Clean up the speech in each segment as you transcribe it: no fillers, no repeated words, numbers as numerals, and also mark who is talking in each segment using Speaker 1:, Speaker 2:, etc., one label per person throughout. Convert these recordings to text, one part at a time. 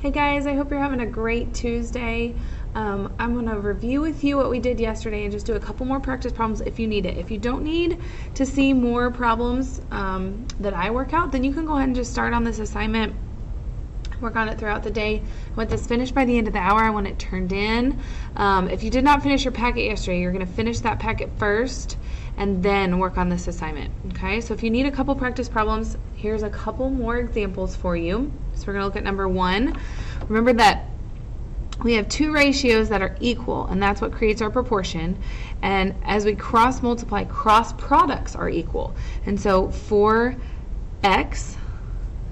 Speaker 1: Hey guys, I hope you're having a great Tuesday. I'm going to review with you what we did yesterday and just do a couple more practice problems if you need it. If you don't need to see more problems that I work out, then you can go ahead and just start on this assignment, work on it throughout the day. I want this finished by the end of the hour. I want it turned in. If you did not finish your packet yesterday, you're going to finish that packet first and then work on this assignment. Okay, so if you need a couple practice problems, here's a couple more examples for you. So we're going to look at number 1. Remember that we have two ratios that are equal, and that's what creates our proportion. And as we cross multiply, cross products are equal. And so 4x,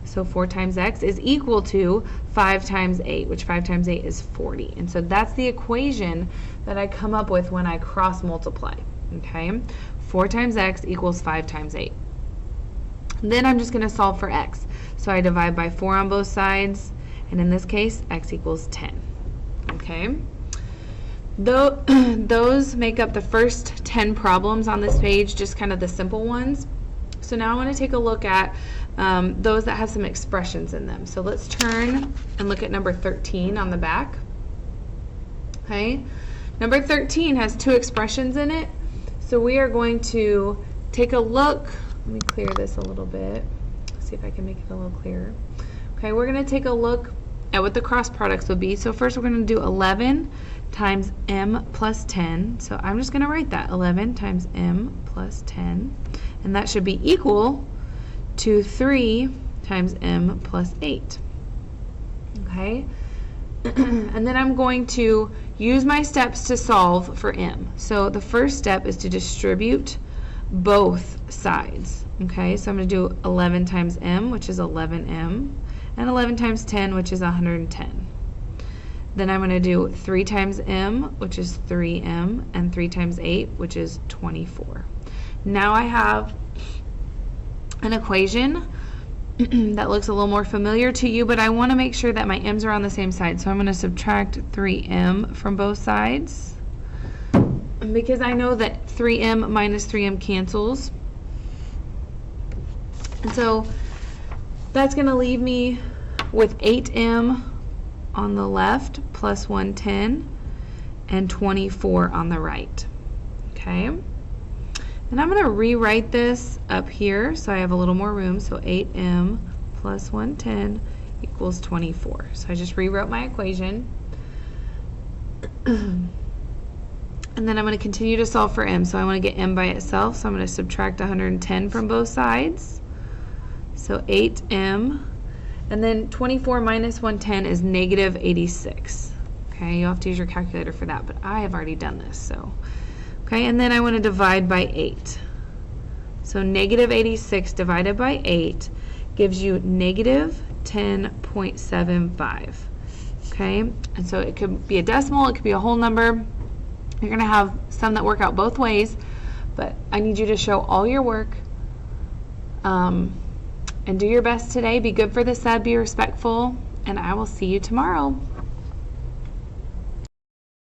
Speaker 1: so 4 times x, is equal to 5 times 8, which 5 times 8 is 40. And so that's the equation that I come up with when I cross multiply. Okay, 4 times x equals 5 times 8. Then I'm just going to solve for x. So I divide by 4 on both sides, and in this case, x equals 10. Okay, those make up the first 10 problems on this page, just kind of the simple ones. So now I want to take a look at those that have some expressions in them. So let's turn and look at number 13 on the back. Okay, number 13 has two expressions in it. So we are going to take a look. Let me clear this a little bit. See if I can make it a little clearer. Okay, we're going to take a look at what the cross products would be. So first we're going to do 11 times m plus 10. So I'm just going to write that, 11 times m plus 10. And that should be equal to 3 times m plus 8. Okay? And then I'm going to use my steps to solve for m. So the first step is to distribute both sides. Okay, so I'm going to do 11 times m, which is 11m, and 11 times 10, which is 110. Then I'm going to do 3 times m, which is 3m, and 3 times 8, which is 24. Now I have an equation that looks a little more familiar to you, but I want to make sure that my m's are on the same side. So I'm going to subtract 3m from both sides, because I know that 3m minus 3m cancels. And so that's going to leave me with 8m on the left plus 110 and 24 on the right. Okay? And I'm going to rewrite this up here so I have a little more room. So 8m plus 110 equals 24. So I just rewrote my equation. And then I'm going to continue to solve for m. So I want to get m by itself. So I'm going to subtract 110 from both sides. So 8m. And then 24 minus 110 is negative 86. Okay, you'll have to use your calculator for that, but I have already done this. So, okay, and then I want to divide by 8. So negative 86 divided by 8 gives you negative 10.75. Okay, and so it could be a decimal, it could be a whole number. You're going to have some that work out both ways, but I need you to show all your work and do your best today. Be good for the sub, be respectful, and I will see you tomorrow.